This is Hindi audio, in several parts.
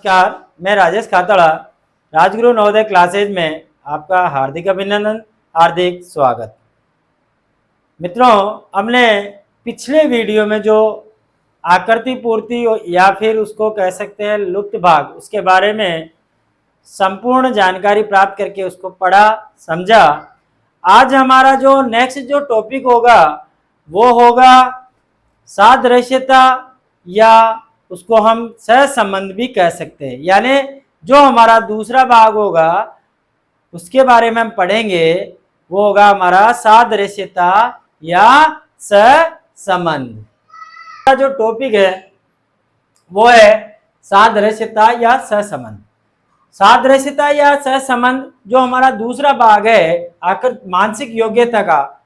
नमस्कार, मैं राजेश खातड़ा राजगुरु नवोदय क्लासेज में आपका हार्दिक अभिनंदन, हार्दिक स्वागत। मित्रों, हमने पिछले वीडियो में जो आकृति पूर्ति या फिर उसको कह सकते हैं लुप्त भाग, उसके बारे में संपूर्ण जानकारी प्राप्त करके उसको पढ़ा समझा। आज हमारा जो नेक्स्ट जो टॉपिक होगा वो होगा सादृश्यता, या उसको हम सहसंबंध भी कह सकते हैं। यानी जो हमारा दूसरा भाग होगा उसके बारे में हम पढ़ेंगे, वो होगा हमारा सादृश्यता या सहसंबंध। जो टॉपिक है वो है सादृश्यता या सहसंबंध। सादृश्यता या सहसंबंध जो हमारा दूसरा भाग है मानसिक योग्यता का,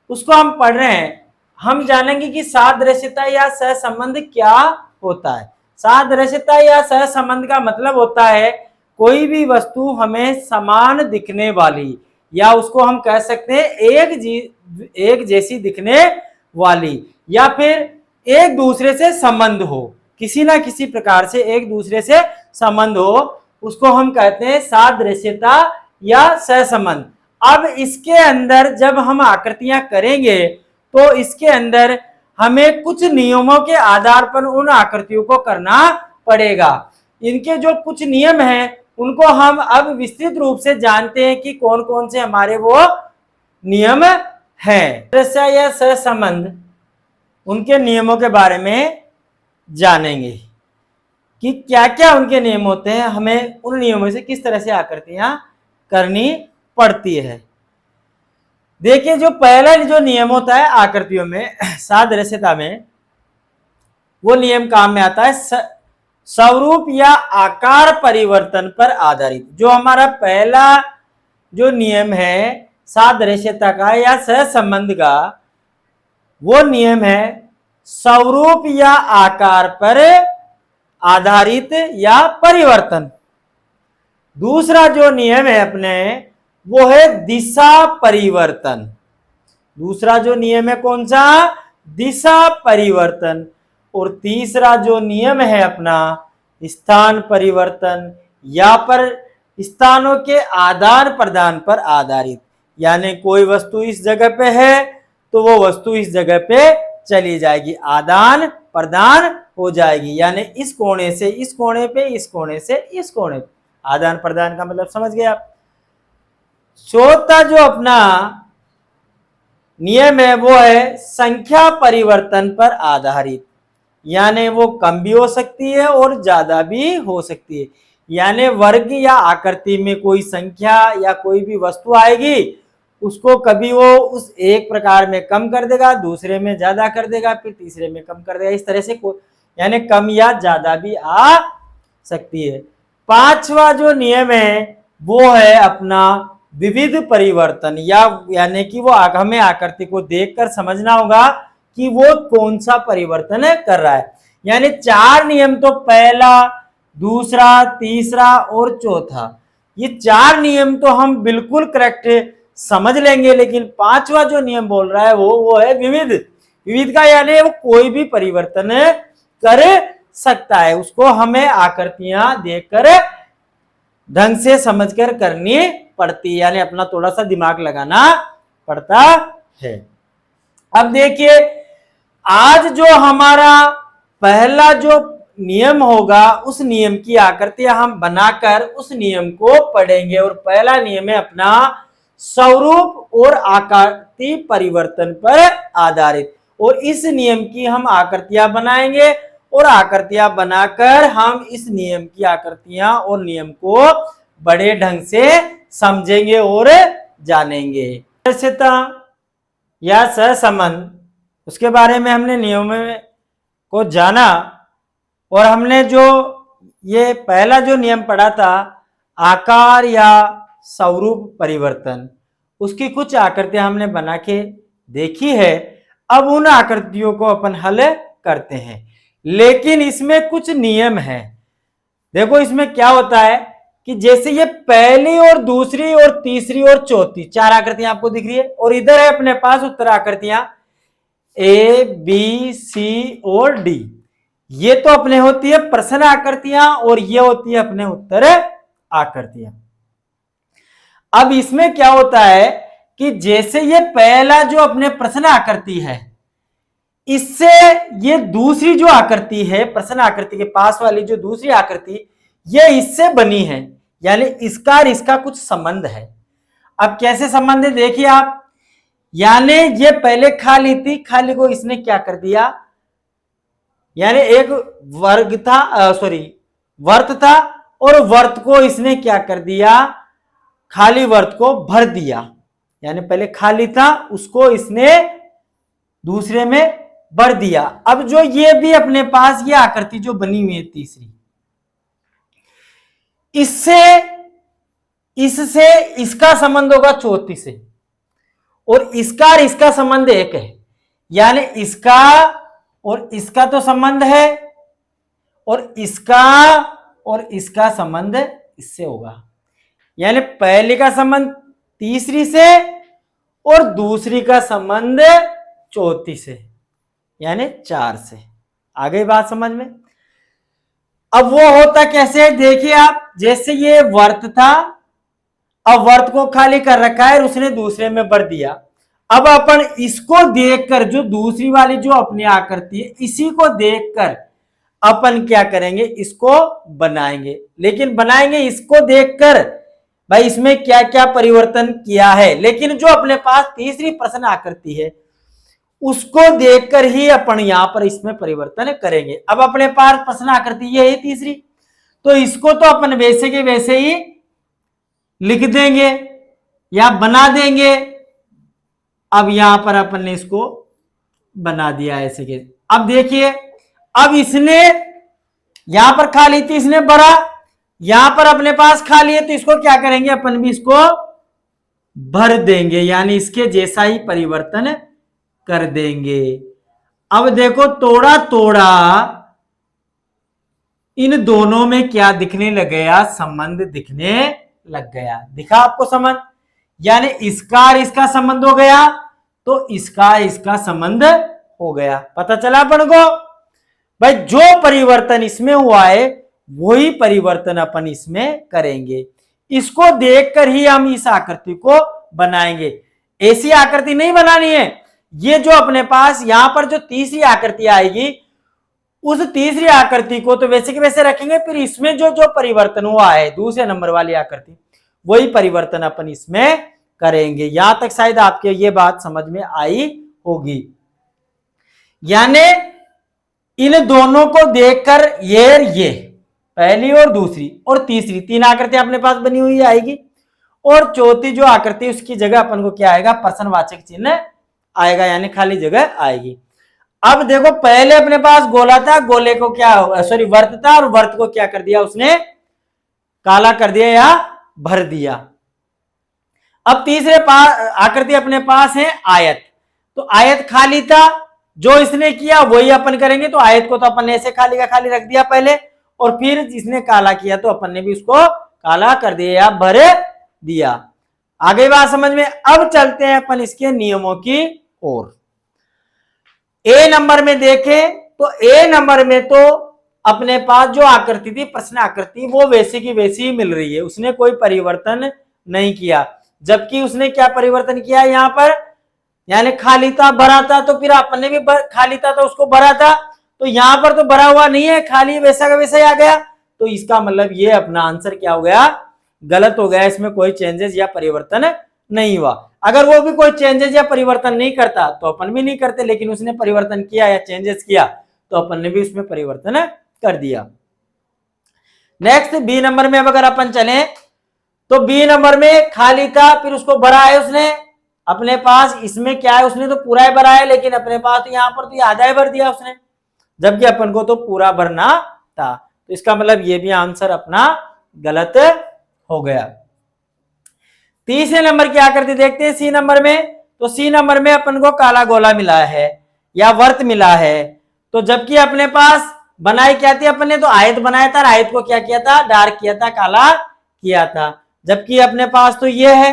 उसको हम पढ़ रहे हैं। हम जानेंगे कि सादृश्यता या सहसंबंध क्या होता है। सादृश्यता या सहसंबंध का मतलब होता है कोई भी वस्तु हमें समान दिखने वाली, या उसको हम कह सकते हैं एक जैसी दिखने वाली, या फिर एक दूसरे से संबंध हो, किसी ना किसी प्रकार से एक दूसरे से संबंध हो, उसको हम कहते हैं सादृश्यता या सहसंबंध। अब इसके अंदर जब हम आकृतियां करेंगे तो इसके अंदर हमें कुछ नियमों के आधार पर उन आकृतियों को करना पड़ेगा। इनके जो कुछ नियम हैं उनको हम अब विस्तृत रूप से जानते हैं कि कौन कौन से हमारे वो नियम हैं। सादृश्य या सहसंबंध, उनके नियमों के बारे में जानेंगे कि क्या क्या उनके नियम होते हैं, हमें उन नियमों से किस तरह से आकृतियां करनी पड़ती है। देखिए, जो पहला जो नियम होता है आकृतियों में, सादृश्यता में, वो नियम काम में आता है स्वरूप या आकार परिवर्तन पर आधारित। जो हमारा पहला जो नियम है सादृश्यता का या सहसंबंध का, वो नियम है स्वरूप या आकार पर आधारित या परिवर्तन। दूसरा जो नियम है अपने, वो है दिशा परिवर्तन। दूसरा जो नियम है कौन सा? दिशा परिवर्तन। और तीसरा जो नियम है अपना स्थान परिवर्तन, या पर स्थानों के आदान प्रदान पर आधारित। यानी कोई वस्तु इस जगह पे है तो वो वस्तु इस जगह पे चली जाएगी, आदान प्रदान हो जाएगी। यानी इस कोने से इस कोने पे, इस कोने से इस कोने पे, आदान प्रदान का मतलब समझ गए आप। चौथा जो अपना नियम है वो है संख्या परिवर्तन पर आधारित। यानी वो कम भी हो सकती है और ज्यादा भी हो सकती है। यानी वर्ग या आकृति में कोई संख्या या कोई भी वस्तु आएगी, उसको कभी वो उस एक प्रकार में कम कर देगा, दूसरे में ज्यादा कर देगा, फिर तीसरे में कम कर देगा। इस तरह से यानी कम या ज्यादा भी आ सकती है। पांचवा जो नियम है वो है अपना विविध परिवर्तन, यानी कि वो हमें आकृति को देखकर समझना होगा कि वो कौन सा परिवर्तन कर रहा है। यानी चार नियम तो पहला, दूसरा, तीसरा और चौथा, ये चार नियम तो हम बिल्कुल करेक्ट समझ लेंगे। लेकिन पांचवा जो नियम बोल रहा है वो है विविध। विविध का यानी वो कोई भी परिवर्तन कर सकता है, उसको हमें आकृतियां देखकर ढंग से समझकर करनी पड़ती है। यानी अपना थोड़ा सा दिमाग लगाना पड़ता है। अब देखिए, आज जो हमारा पहला जो नियम होगा, उस नियम की आकृतियां हम बनाकर उस नियम को पढ़ेंगे। और पहला नियम है अपना स्वरूप और आकृति परिवर्तन पर आधारित। और इस नियम की हम आकृतियां बनाएंगे और आकृतियां बनाकर हम इस नियम की आकृतियां और नियम को बड़े ढंग से समझेंगे और जानेंगे। सादृश्यता या सहसंबंध, उसके बारे में हमने नियमों को जाना। और हमने जो ये पहला जो नियम पढ़ा था आकार या स्वरूप परिवर्तन, उसकी कुछ आकृतियां हमने बना के देखी है। अब उन आकृतियों को अपन हल करते हैं, लेकिन इसमें कुछ नियम है। देखो, इसमें क्या होता है कि जैसे ये पहली और दूसरी और तीसरी और चौथी चार आकृतियां आपको दिख रही है, और इधर है अपने पास उत्तर आकृतियां A, B, C और D। ये तो अपने होती है प्रश्न आकृतियां और ये होती है अपने उत्तर आकृतियां। अब इसमें क्या होता है कि जैसे ये पहला जो अपने प्रश्न आकृति है, इससे ये दूसरी जो आकृति है प्रश्न आकृति के पास वाली जो दूसरी आकृति, ये इससे बनी है, यानी इसका और इसका कुछ संबंध है। अब कैसे संबंध है देखिए आप, यानी ये पहले खाली थी, खाली को इसने क्या कर दिया, यानी एक वर्ग था, वर्त था, और वर्त को इसने क्या कर दिया, खाली वर्त को भर दिया। यानी पहले खाली था उसको इसने दूसरे में भर दिया। अब जो ये भी अपने पास ये आकृति जो बनी हुई है तीसरी, इससे इसका संबंध होगा चौथी से, और इसका और इसका संबंध एक है, यानी इसका और इसका तो संबंध है, और इसका संबंध इससे होगा। यानी पहले का संबंध तीसरी से और दूसरी का संबंध चौथी से, यानी 4 से। आ गई बात समझ में। अब वो होता कैसे देखिए आप, जैसे ये वर्त था, अब वर्त को खाली कर रखा है और उसने दूसरे में भर दिया। अब अपन इसको देखकर, जो दूसरी वाली जो अपनी आकृति है, इसी को देखकर अपन क्या करेंगे, इसको बनाएंगे। लेकिन बनाएंगे इसको देखकर, भाई इसमें क्या क्या परिवर्तन किया है, लेकिन जो अपने पास तीसरी प्रश्न आकृति है उसको देखकर ही अपन यहां पर इसमें परिवर्तन करेंगे। अब अपने पास प्रश्न आकृति ये है तीसरी, तो इसको तो अपन वैसे के वैसे ही लिख देंगे या बना देंगे। अब यहां पर अपन ने इसको बना दिया ऐसे के। अब देखिए, अब इसने यहां पर खाली थी, इसने भरा, यहां पर अपने पास खाली है, तो इसको क्या करेंगे, अपन भी इसको भर देंगे, यानी इसके जैसा ही परिवर्तन कर देंगे। अब देखो तोड़ा तोड़ा इन दोनों में क्या दिखने लग गया, संबंध दिखने लग गया। दिखा आपको संबंध, यानी इसका और इसका संबंध हो गया, तो इसका संबंध हो गया। पता चला अपन को, भाई जो परिवर्तन इसमें हुआ है वही परिवर्तन अपन इसमें करेंगे। इसको देखकर ही हम इस आकृति को बनाएंगे। ऐसी आकृति नहीं बनानी है। ये जो अपने पास यहां पर जो तीसरी आकृति आएगी, उस तीसरी आकृति को तो वैसे के वैसे रखेंगे, फिर इसमें जो जो परिवर्तन हुआ है दूसरे नंबर वाली आकृति, वही परिवर्तन अपन इसमें करेंगे। यहां तक शायद आपके ये बात समझ में आई होगी। यानी इन दोनों को देखकर ये पहली और दूसरी और तीसरी 3 आकृति अपने पास बनी हुई आएगी, और चौथी जो आकृति उसकी जगह अपन को क्या आएगा, प्रश्नवाचक चिन्ह आएगा, यानी खाली जगह आएगी। अब देखो पहले अपने पास गोला था, गोले को क्या वर्त था, और वर्त को क्या कर दिया उसने, काला कर दिया या भर दिया। अब तीसरे आकृति अपने पास है आयत, तो आयत खाली था, जो इसने किया वही अपन करेंगे। तो आयत को तो अपन ने ऐसे खाली का खाली रख दिया पहले, और फिर इसने काला किया तो अपन ने भी उसको काला कर दिया या भर दिया। आगे बात समझ में। अब चलते हैं अपन इसके नियमों की ओर। ए नंबर में देखें तो ए नंबर में तो अपने पास जो आकृति थी प्रश्न आकृति, वो वैसी की वैसी ही मिल रही है, उसने कोई परिवर्तन नहीं किया। जबकि उसने क्या परिवर्तन किया यहां पर, यानी खाली था भरा था, तो फिर अपन ने भी खाली था तो उसको भरा था, तो यहां पर तो भरा हुआ नहीं है, खाली वैसा का वैसा ही आ गया। तो इसका मतलब ये अपना आंसर क्या हो गया, गलत हो गया। इसमें कोई चेंजेस या परिवर्तन नहीं हुआ। अगर वो भी कोई चेंजेस या परिवर्तन नहीं करता तो अपन भी नहीं करते, लेकिन उसने परिवर्तन किया या चेंजेस किया तो अपन ने भी उसमें परिवर्तन कर दिया। नेक्स्ट बी नंबर में अगर अपन चले तो बी नंबर में खाली था, फिर उसको भरा है उसने अपने पास। इसमें क्या है, उसने तो पूरा ही भरा है, लेकिन अपने पास तो यहां पर तो आधा ही भर दिया उसने, जबकि अपन को तो पूरा भरना था। तो इसका मतलब ये भी आंसर अपना गलत हो गया। तीसरे नंबर की आकृति देखते हैं सी नंबर में। तो सी नंबर में अपन को काला गोला मिला है या वर्त मिला है, तो जबकि अपने पास बनाई क्या थी, अपन ने तो आयत बनाया था, आयत को क्या किया था, डार्क किया था, काला किया था। जबकि अपने पास तो ये है,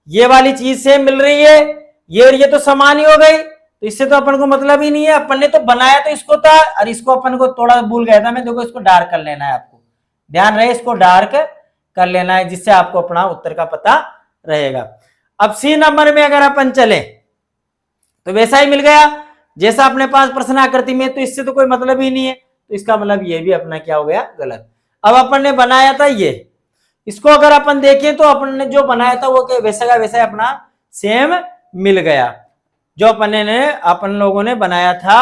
ये वाली चीज से मिल रही है, ये तो समान ही हो गई। तो इससे तो अपन को मतलब ही नहीं है, अपन ने तो बनाया तो इसको था और इसको अपन को थोड़ा भूल गया था मैं। देखो इसको डार्क कर लेना है, आपको ध्यान रहे इसको डार्क कर लेना है, जिससे आपको अपना उत्तर का पता रहेगा। अब सी नंबर में अगर अपन चले तो वैसा ही मिल गया जैसा अपने पास प्रश्न आकृति में, तो इससे तो कोई मतलब ही नहीं है, तो इसका मतलब ये भी अपना क्या हो गया, गलत। अब अपन ने बनाया था ये, इसको अगर अपन देखें तो अपन ने जो बनाया था वो वैसा का वैसा अपना सेम मिल गया। जो अपन लोगों ने बनाया था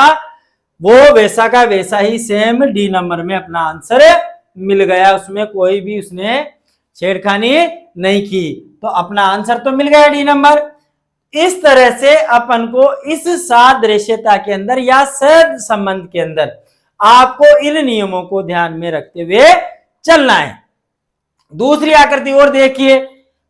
वो वैसा का वैसा ही सेम डी नंबर में अपना आंसर मिल गया, उसमें कोई भी उसने छेड़खानी नहीं की, तो अपना आंसर तो मिल गया डी नंबर। इस तरह से अपन को इस सादृश्यता के अंदर या सहज संबंध के अंदर आपको इन नियमों को ध्यान में रखते हुए चलना है। दूसरी आकृति और देखिए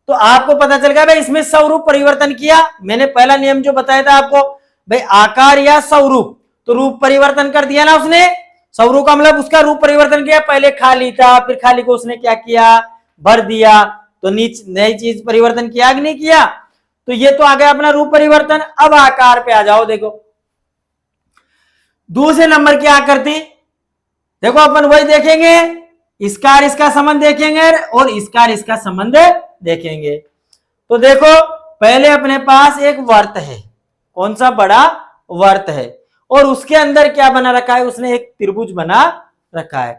तो आपको पता चल गया भाई इसमें स्वरूप परिवर्तन किया। मैंने पहला नियम जो बताया था आपको भाई आकार या स्वरूप, तो रूप परिवर्तन कर दिया ना उसने, स्वरूप का मतलब उसका रूप परिवर्तन किया। पहले खाली था, फिर खाली को उसने क्या किया, भर दिया, तो नई चीज परिवर्तन किया कि नहीं किया, तो ये तो आ गया अपना रूप परिवर्तन। अब आकार पे आ जाओ, देखो दूसरे नंबर की आकृति, देखो अपन वही देखेंगे, इसका और इसका संबंध देखेंगे और इसका और इसका संबंध देखेंगे। तो देखो पहले अपने पास एक वर्त है, कौन सा, बड़ा वर्त है, और उसके अंदर क्या बना रखा है, उसने एक त्रिभुज बना रखा है।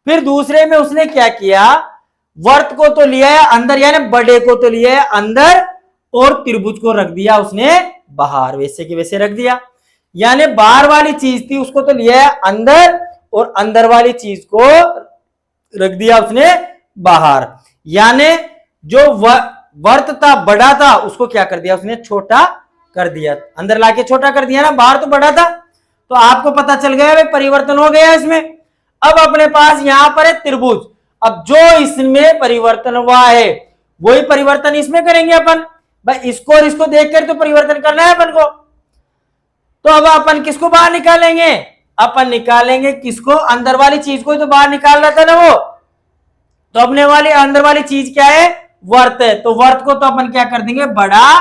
फिर दूसरे में उसने क्या किया, वर्त को तो लिया है अंदर, यानी बड़े को तो लिया है अंदर, और त्रिभुज को रख दिया उसने बाहर, वैसे के वैसे रख दिया। यानी बाहर वाली चीज थी उसको तो लिया है अंदर, और अंदर वाली चीज को रख दिया उसने बाहर। यानी जो वर्त था, बड़ा था, उसको क्या कर दिया उसने, छोटा कर दिया, अंदर लाके छोटा कर दिया ना, बाहर तो बड़ा था। तो आपको पता चल गया भाई परिवर्तन हो गया इसमें। अब अपने पास यहां पर है त्रिभुज, अब जो इसमें परिवर्तन हुआ है वही परिवर्तन इसमें करेंगे अपन भाई, इसको और इसको देखकर तो परिवर्तन करना है अपन को। तो अब अपन किसको बाहर निकालेंगे, अपन निकालेंगे किसको, अंदर वाली चीज को तो बाहर निकाल रहा था ना वो, तो अपने वाली अंदर वाली चीज क्या है, वर्त है, तो वर्त को तो अपन क्या कर देंगे, बड़ा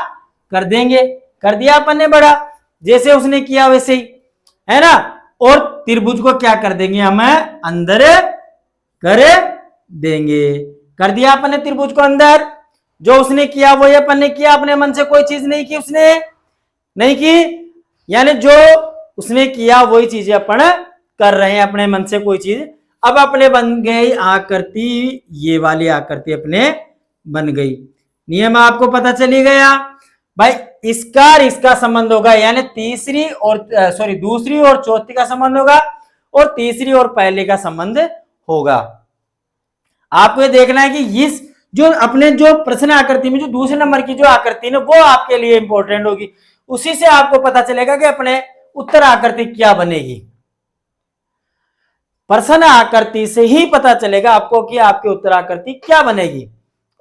कर देंगे, कर दिया अपन ने बड़ा, जैसे उसने किया वैसे ही, है ना। और त्रिभुज को क्या कर देंगे, हम अंदर कर देंगे, कर दिया अपन ने त्रिभुज को अंदर। जो उसने किया वही अपन ने किया, अपने मन से कोई चीज नहीं की, उसने नहीं की, यानी जो उसने किया वही चीजें अपन कर रहे हैं अपने मन से कोई चीज। अब अपने बन गई आकृति, ये वाली आकृति अपने बन गई। नियम आपको पता चली गया भाई, इसका और इसका संबंध होगा, यानी दूसरी और चौथी का संबंध होगा, और तीसरी और पहले का संबंध होगा। आपको ये देखना है कि इस जो अपने जो प्रश्न आकृति में जो दूसरे नंबर की जो आकृति है वो आपके लिए इंपॉर्टेंट होगी, उसी से आपको पता चलेगा कि अपने उत्तर आकृति क्या बनेगी। प्रश्न आकृति से ही पता चलेगा आपको कि आपकी उत्तर आकृति क्या बनेगी,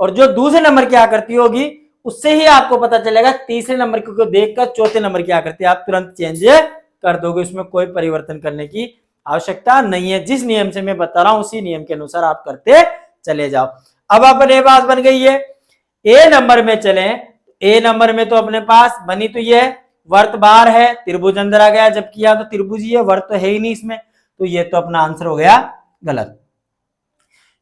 और जो दूसरे नंबर की आकृति होगी उससे ही आपको पता चलेगा। तीसरे नंबर को देखकर चौथे नंबर की आकृति आप तुरंत चेंज कर दोगे, उसमें कोई परिवर्तन करने की आवश्यकता नहीं है। जिस नियम से मैं बता रहा हूं उसी नियम के अनुसार आप करते चले जाओ। अब अपने पास बन गई है ए नंबर में चले, ए नंबर में तो अपने पास बनी तो ये वर्त बाहर है, त्रिभुज अंदर आ गया, जबकि यहां तो त्रिभुज ही है, वर्त तो है ही नहीं इसमें, तो ये तो अपना आंसर हो गया गलत।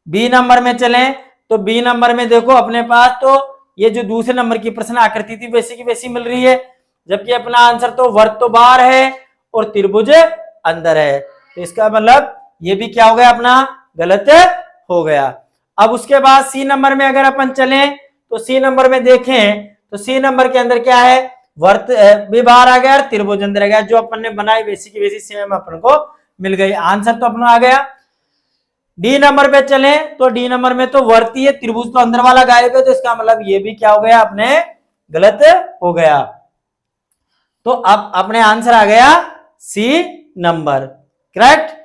बी नंबर में चले तो बी नंबर में देखो अपने पास तो ये जो दूसरे नंबर की प्रश्न आकृति थी वैसी की वैसी मिल रही है, जबकि अपना आंसर तो वर्त तो बाहर है और त्रिभुज अंदर है, तो इसका मतलब ये भी क्या हो गया, अपना गलत हो गया। अब उसके बाद सी नंबर में अगर अपन चले तो सी नंबर में देखें तो सी नंबर के अंदर क्या है, वर्त भी बाहर आ गया और त्रिभुज अंदर आ गया, जो अपन ने बनाई वैसी की वैसी सेम अपन को मिल गई, आंसर तो अपना आ गया। डी नंबर पे चले तो डी नंबर में तो वर्ती है, त्रिभुज तो अंदर वाला गायब है, तो इसका मतलब ये भी क्या हो गया, अपने गलत हो गया। तो अब अपने आंसर आ गया सी नंबर, करेक्ट।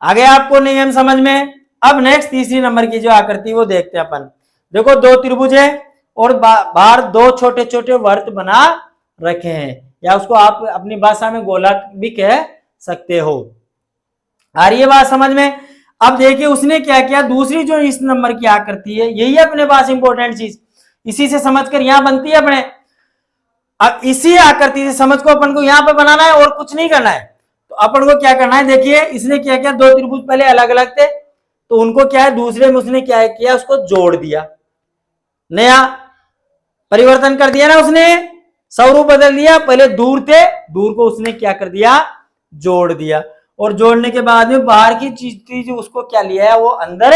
आ गया आपको नियम समझ में। अब नेक्स्ट तीसरी नंबर की जो आकृति वो देखते हैं अपन। देखो दो त्रिभुज है और बाहर दो छोटे छोटे वर्त बना रखे हैं, या उसको आप अपनी भाषा में गोलक भी कह सकते हो। आ रही है बात समझ में। अब देखिए उसने क्या किया, दूसरी जो इस नंबर की आकृति है यही है अपने पास इंपॉर्टेंट चीज, इसी से समझकर यहां बनती है अपने। अब इसी आकृति से समझ को अपन को यहां पर बनाना है और कुछ नहीं करना है। तो अपन को क्या करना है, देखिए इसने क्या किया, दो त्रिभुज पहले अलग अलग थे, तो उनको क्या है दूसरे में उसने क्या किया, उसको जोड़ दिया, नया परिवर्तन कर दिया ना उसने, स्वरूप बदल दिया। पहले दूर थे, दूर को उसने क्या कर दिया, जोड़ दिया, और जोड़ने के बाद में बाहर की चीज थी जो उसको क्या लिया है, वो अंदर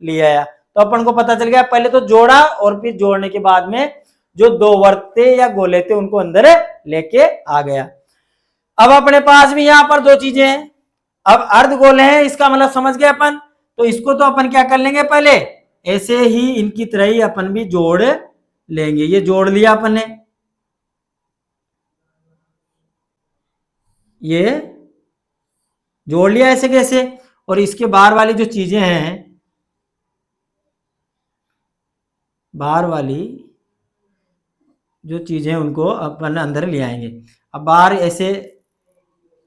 ले आया। तो अपन को पता चल गया, पहले तो जोड़ा और फिर जोड़ने के बाद में जो दो वर्ग थे या गोले थे उनको अंदर लेके आ गया। अब अपने पास भी यहां पर दो चीजें हैं, अब अर्ध गोले हैं, इसका मतलब समझ गए अपन। तो इसको तो अपन क्या कर लेंगे, पहले ऐसे ही इनकी तरह ही अपन भी जोड़ लेंगे। ये जोड़ लिया अपन ने, ये जोड़ लिया ऐसे कैसे, और इसके बाहर वाली जो चीजें हैं, बाहर वाली जो चीजें उनको अपन अंदर ले आएंगे। अब बाहर ऐसे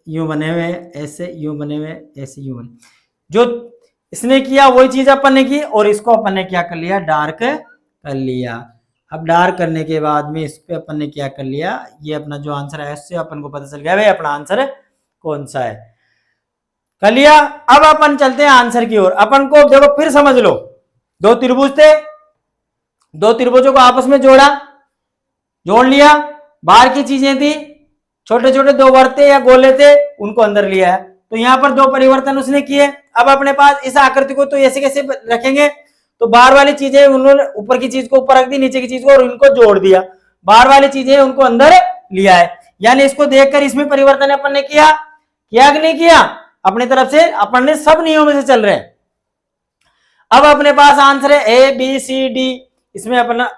यूं बने हुए, ऐसे यूं बने हुए, ऐसे यूं बने, जो इसने किया वही चीज अपन ने की, और इसको अपन ने क्या कर लिया, डार्क कर लिया। अब डार्क करने के बाद में इस पे अपन ने क्या कर लिया, ये अपना जो आंसर है इससे अपन को पता चल गया भाई अपना आंसर कौन सा है, कर लिया। अब अपन चलते हैं आंसर की ओर। अपन को देखो फिर समझ लो, दो त्रिभुज थे, दो त्रिभुजों को आपस में जोड़ा, जोड़ लिया, बाहर की चीजें थी, छोटे छोटे दो वर्ग थे या गोले थे, उनको अंदर लिया है। तो यहां पर दो परिवर्तन उसने किए। अब अपने पास इस आकृति को तो ऐसे कैसे रखेंगे, तो बाहर वाली चीजें उन्होंने ऊपर की चीज को ऊपर रख दी, नीचे की चीज को और इनको जोड़ दिया, बाहर वाली चीजें उनको अंदर लिया है। यानी इसको देखकर इसमें परिवर्तन अपन ने किया कि नहीं किया, अपनी तरफ से अपन ने सब नियमों से चल रहे हैं। अब अपने पास आंसर है ए बी सी डी, इसमें अपना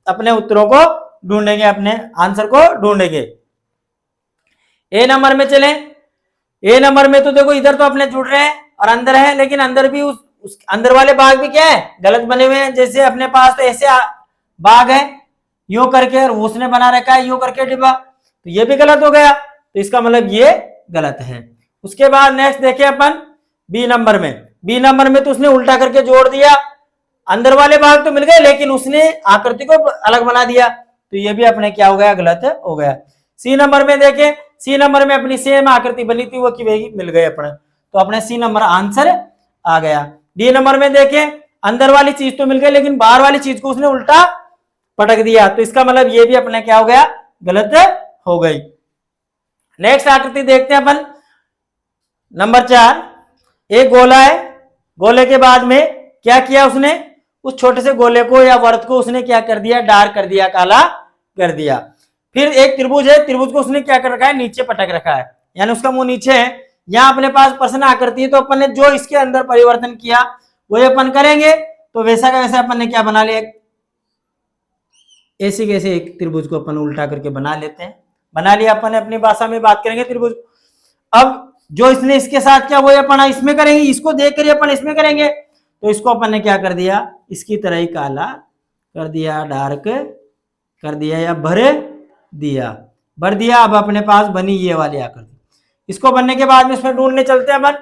अपने उत्तरों को ढूंढेंगे, अपने आंसर को ढूंढेंगे। ए नंबर में चले, ए नंबर में तो देखो इधर तो अपने जुड़ रहे हैं और अंदर है, लेकिन अंदर भी उस अंदर वाले भाग भी क्या है, गलत बने हुए हैं। जैसे अपने पास तो ऐसे भाग है यूं करके, और उसने बना रखा है यूं करके डिब्बा, तो ये भी गलत हो गया, तो इसका मतलब ये गलत है। उसके बाद नेक्स्ट देखे अपन बी नंबर में, बी नंबर में तो उसने उल्टा करके जोड़ दिया, अंदर वाले भाग तो मिल गए लेकिन उसने आकृति को अलग बना दिया, तो ये भी अपने क्या हो गया, गलत हो गया। सी नंबर में देखें, सी नंबर में अपनी सेम आकृति बनी थी वो की वही मिल गई अपने, तो अपने सी नंबर आंसर आ गया। डी नंबर में देखें, अंदर वाली चीज तो मिल गई लेकिन बाहर वाली चीज को उसने उल्टा पटक दिया, तो इसका मतलब ये भी अपने क्या हो गया, गलत हो गई। नेक्स्ट आकृति देखते हैं अपन नंबर 4, एक गोला है, गोले के बाद में क्या किया उसने, उस छोटे से गोले को या वर्त को उसने क्या कर दिया, डार्क कर दिया, काला कर दिया। फिर एक त्रिभुज है, त्रिभुज को उसने क्या कर रखा है, नीचे पटक रखा है, यानी उसका मुंह नीचे है। यहां अपने पास प्रश्न आकृति है, तो अपन ने जो इसके अंदर परिवर्तन किया वही अपन करेंगे। तो वैसा का वैसा अपन ने क्या बना लिया, ऐसे कैसे एक त्रिभुज को अपन उल्टा करके बना लेते हैं, बना लिया अपन ने, अपनी भाषा में बात करेंगे त्रिभुज। अब जो इसने इसके साथ क्या वही अपन इसमें करेंगे, इसको देख कर अपन इसमें करेंगे, तो इसको अपन ने क्या कर दिया, इसकी तरह ही काला कर दिया, डार्क कर दिया या भर दिया। अब अपने पास बनी ये वाली आकृति, इसको बनने के बाद में इसमें ढूंढने चलते हैं अपन।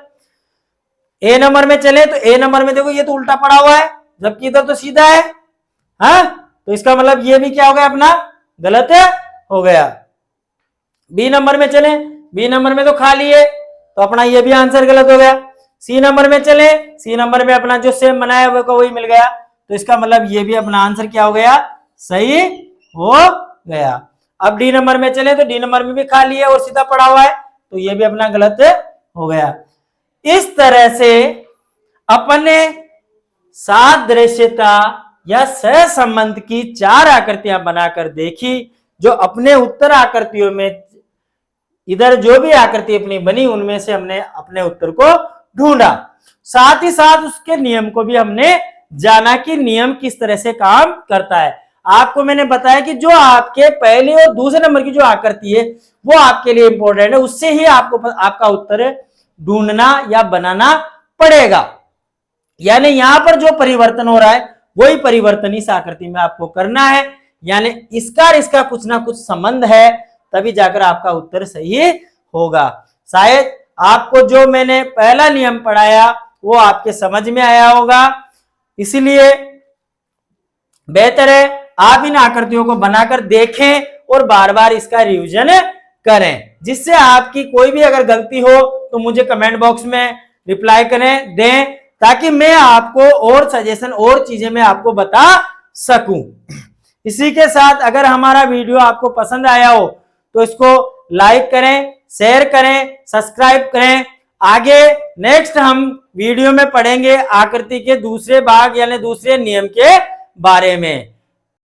ए नंबर में चले, तो ए नंबर में देखो ये तो उल्टा पड़ा हुआ है जबकि इधर तो सीधा है, हाँ, तो इसका मतलब ये भी क्या हो गया, अपना गलत हो गया। बी नंबर में चले, बी नंबर में तो खाली है, तो अपना ये भी आंसर गलत हो गया। सी नंबर में चले, सी नंबर में अपना जो सेम बनाया वो को वही मिल गया, तो इसका मतलब ये भी अपना आंसर क्या हो गया, सही हो गया। अब डी नंबर में चले, तो डी नंबर में भी खाली है और सीधा पड़ा हुआ है, तो ये भी अपना गलत हो गया। इस तरह से अपन ने सादृश्यता या सहसंबंध की 4 आकृतियां बनाकर देखी, जो अपने उत्तर आकृतियों में इधर जो भी आकृति अपनी बनी उनमें से हमने अपने उत्तर को ढूंढा, साथ ही साथ उसके नियम को भी हमने जाना कि नियम किस तरह से काम करता है। आपको मैंने बताया कि जो आपके पहले और दूसरे नंबर की जो आकृति है वो आपके लिए इंपॉर्टेंट है, उससे ही आपको आपका उत्तर ढूंढना या बनाना पड़ेगा। यानी यहां पर जो परिवर्तन हो रहा है वही परिवर्तन इस आकृति में आपको करना है, यानी इसका कुछ ना कुछ संबंध है, तभी जाकर आपका उत्तर सही होगा। शायद आपको जो मैंने पहला नियम पढ़ाया वो आपके समझ में आया होगा, इसलिए बेहतर है आप इन आकृतियों को बनाकर देखें और बार बार इसका रिवीजन करें, जिससे आपकी कोई भी अगर गलती हो तो मुझे कमेंट बॉक्स में रिप्लाई करें दें, ताकि मैं आपको और सजेशन और चीजें मैं आपको बता सकूं। इसी के साथ अगर हमारा वीडियो आपको पसंद आया हो तो इसको लाइक करें, शेयर करें, सब्सक्राइब करें। आगे नेक्स्ट हम वीडियो में पढ़ेंगे आकृति के दूसरे भाग यानी दूसरे नियम के बारे में।